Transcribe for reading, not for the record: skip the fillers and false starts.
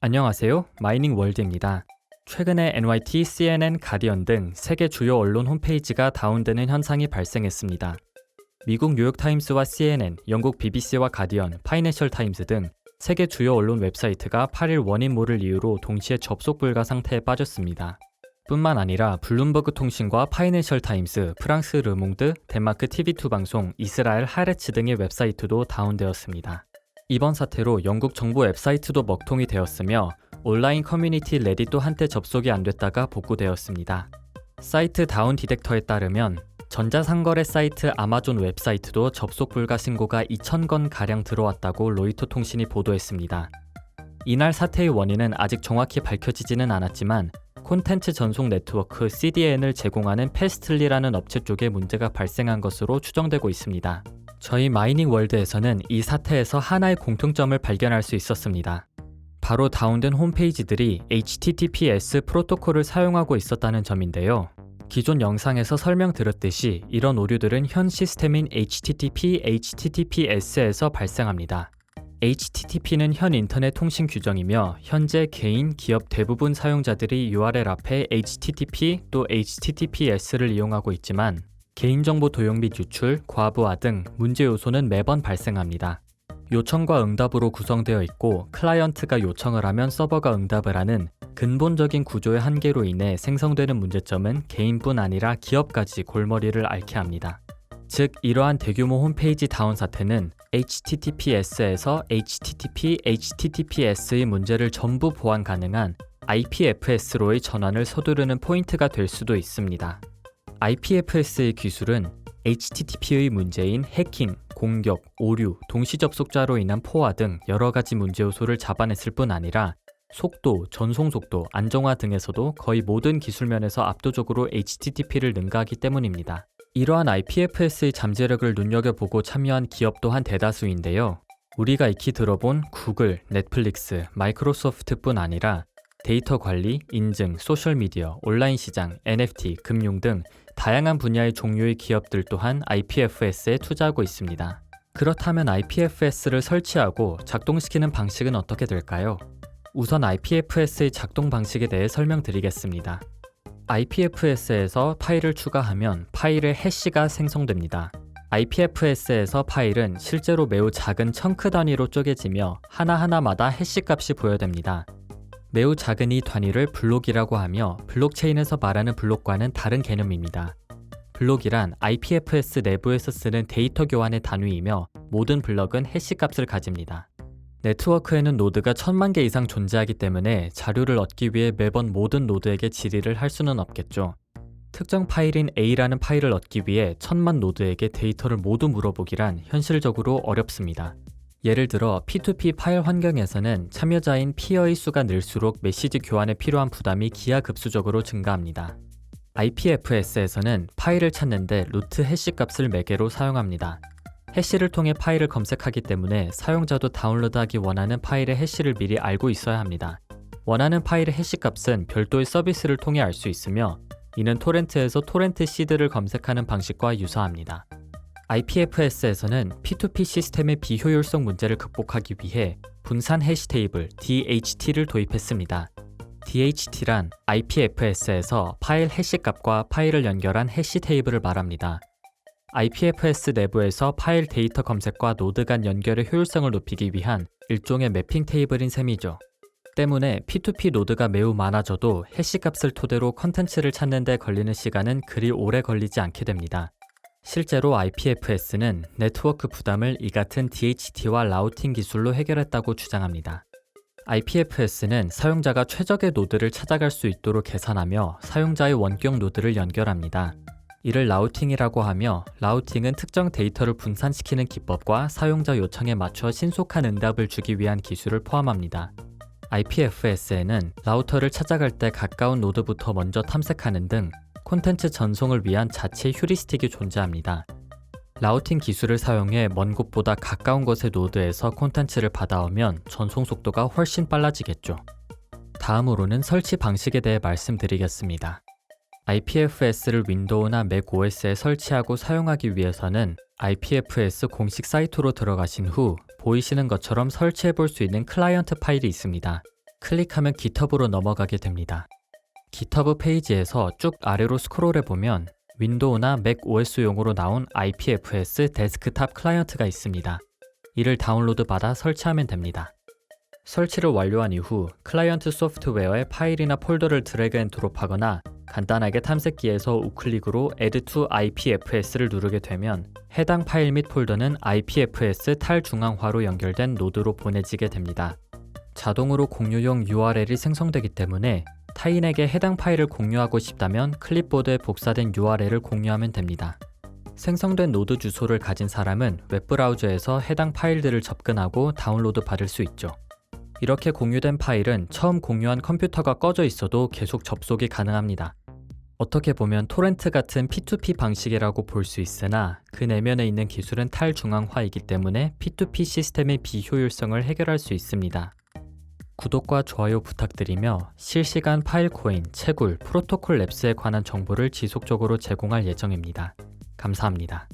안녕하세요. 마이닝 월드입니다. 최근에 NYT, CNN, 가디언 등 세계 주요 언론 홈페이지가 다운되는 현상이 발생했습니다. 미국 뉴욕타임스와 CNN, 영국 BBC와 가디언, 파이낸셜 타임스 등 세계 주요 언론 웹사이트가 8일 원인 모를 이유로 동시에 접속 불가 상태에 빠졌습니다. 뿐만 아니라 블룸버그 통신과 파이낸셜 타임스, 프랑스 르몽드, 덴마크 TV2 방송, 이스라엘 하레츠 등의 웹사이트도 다운되었습니다. 이번 사태로 영국 정부 웹사이트도 먹통이 되었으며 온라인 커뮤니티 레딧도 한때 접속이 안 됐다가 복구되었습니다. 사이트 다운 디텍터에 따르면 전자상거래 사이트 아마존 웹사이트도 접속 불가 신고가 2,000건가량 들어왔다고 로이터 통신이 보도했습니다. 이날 사태의 원인은 아직 정확히 밝혀지지는 않았지만 콘텐츠 전송 네트워크 CDN을 제공하는 패스틀리라는 업체 쪽에 문제가 발생한 것으로 추정되고 있습니다. 저희 마이닝 월드에서는 이 사태에서 하나의 공통점을 발견할 수 있었습니다. 바로 다운된 홈페이지들이 HTTPS 프로토콜을 사용하고 있었다는 점인데요. 기존 영상에서 설명드렸듯이 이런 오류들은 현 시스템인 HTTPS에서 발생합니다. HTTP는 현 인터넷 통신 규정이며 현재 개인, 기업 대부분 사용자들이 URL 앞에 HTTP 또 HTTPS를 이용하고 있지만 개인정보 도용 및 유출, 과부하 등 문제 요소는 매번 발생합니다. 요청과 응답으로 구성되어 있고 클라이언트가 요청을 하면 서버가 응답을 하는 근본적인 구조의 한계로 인해 생성되는 문제점은 개인뿐 아니라 기업까지 골머리를 앓게 합니다. 즉, 이러한 대규모 홈페이지 다운 사태는 HTTPS에서 HTTPS의 문제를 전부 보완 가능한 IPFS로의 전환을 서두르는 포인트가 될 수도 있습니다. IPFS의 기술은 HTTP의 문제인 해킹, 공격, 오류, 동시 접속자로 인한 포화 등 여러 가지 문제 요소를 잡아냈을 뿐 아니라 속도, 전송 속도, 안정화 등에서도 거의 모든 기술 면에서 압도적으로 HTTP를 능가하기 때문입니다. 이러한 IPFS의 잠재력을 눈여겨보고 참여한 기업 또한 대다수인데요. 우리가 익히 들어본 구글, 넷플릭스, 마이크로소프트뿐 아니라 데이터 관리, 인증, 소셜미디어, 온라인 시장, NFT, 금융 등 다양한 분야의 종류의 기업들 또한 IPFS에 투자하고 있습니다. 그렇다면 IPFS를 설치하고 작동시키는 방식은 어떻게 될까요? 우선 IPFS의 작동 방식에 대해 설명드리겠습니다. IPFS에서 파일을 추가하면 파일의 해시가 생성됩니다. IPFS에서 파일은 실제로 매우 작은 청크 단위로 쪼개지며 하나하나마다 해시 값이 부여됩니다. 매우 작은 이 단위를 블록이라고 하며 블록체인에서 말하는 블록과는 다른 개념입니다. 블록이란 IPFS 내부에서 쓰는 데이터 교환의 단위이며 모든 블럭은 해시 값을 가집니다. 네트워크에는 노드가 1000만 개 이상 존재하기 때문에 자료를 얻기 위해 매번 모든 노드에게 질의를 할 수는 없겠죠. 특정 파일인 A라는 파일을 얻기 위해 1000만 노드에게 데이터를 모두 물어보기란 현실적으로 어렵습니다. 예를 들어 P2P 파일 환경에서는 참여자인 피어의 수가 늘수록 메시지 교환에 필요한 부담이 기하급수적으로 증가합니다. IPFS에서는 파일을 찾는데 루트 해시 값을 매개로 사용합니다. 해시를 통해 파일을 검색하기 때문에 사용자도 다운로드하기 원하는 파일의 해시를 미리 알고 있어야 합니다. 원하는 파일의 해시 값은 별도의 서비스를 통해 알 수 있으며 이는 토렌트에서 토렌트 시드를 검색하는 방식과 유사합니다. IPFS에서는 P2P 시스템의 비효율성 문제를 극복하기 위해 분산 해시 테이블 DHT를 도입했습니다. DHT란 IPFS에서 파일 해시 값과 파일을 연결한 해시 테이블을 말합니다. IPFS 내부에서 파일 데이터 검색과 노드 간 연결의 효율성을 높이기 위한 일종의 매핑 테이블인 셈이죠. 때문에 P2P 노드가 매우 많아져도 해시 값을 토대로 컨텐츠를 찾는 데 걸리는 시간은 그리 오래 걸리지 않게 됩니다. 실제로 IPFS는 네트워크 부담을 이 같은 DHT와 라우팅 기술로 해결했다고 주장합니다. IPFS는 사용자가 최적의 노드를 찾아갈 수 있도록 계산하며 사용자의 원격 노드를 연결합니다. 이를 라우팅이라고 하며 라우팅은 특정 데이터를 분산시키는 기법과 사용자 요청에 맞춰 신속한 응답을 주기 위한 기술을 포함합니다. IPFS에는 라우터를 찾아갈 때 가까운 노드부터 먼저 탐색하는 등 콘텐츠 전송을 위한 자체 휴리스틱이 존재합니다. 라우팅 기술을 사용해 먼 곳보다 가까운 곳의 노드에서 콘텐츠를 받아오면 전송 속도가 훨씬 빨라지겠죠. 다음으로는 설치 방식에 대해 말씀드리겠습니다. IPFS를 윈도우나 맥 OS에 설치하고 사용하기 위해서는 IPFS 공식 사이트로 들어가신 후 보이시는 것처럼 설치해 볼 수 있는 클라이언트 파일이 있습니다. 클릭하면 GitHub으로 넘어가게 됩니다. GitHub 페이지에서 쭉 아래로 스크롤해보면 윈도우나 맥 OS용으로 나온 IPFS 데스크탑 클라이언트가 있습니다. 이를 다운로드 받아 설치하면 됩니다. 설치를 완료한 이후 클라이언트 소프트웨어의 파일이나 폴더를 드래그 앤 드롭하거나 간단하게 탐색기에서 우클릭으로 Add to IPFS를 누르게 되면 해당 파일 및 폴더는 IPFS 탈중앙화로 연결된 노드로 보내지게 됩니다. 자동으로 공유용 URL이 생성되기 때문에 타인에게 해당 파일을 공유하고 싶다면 클립보드에 복사된 URL을 공유하면 됩니다. 생성된 노드 주소를 가진 사람은 웹브라우저에서 해당 파일들을 접근하고 다운로드 받을 수 있죠. 이렇게 공유된 파일은 처음 공유한 컴퓨터가 꺼져 있어도 계속 접속이 가능합니다. 어떻게 보면 토렌트 같은 P2P 방식이라고 볼 수 있으나 그 내면에 있는 기술은 탈중앙화이기 때문에 P2P 시스템의 비효율성을 해결할 수 있습니다. 구독과 좋아요 부탁드리며 실시간 파일코인, 채굴, 프로토콜 랩스에 관한 정보를 지속적으로 제공할 예정입니다. 감사합니다.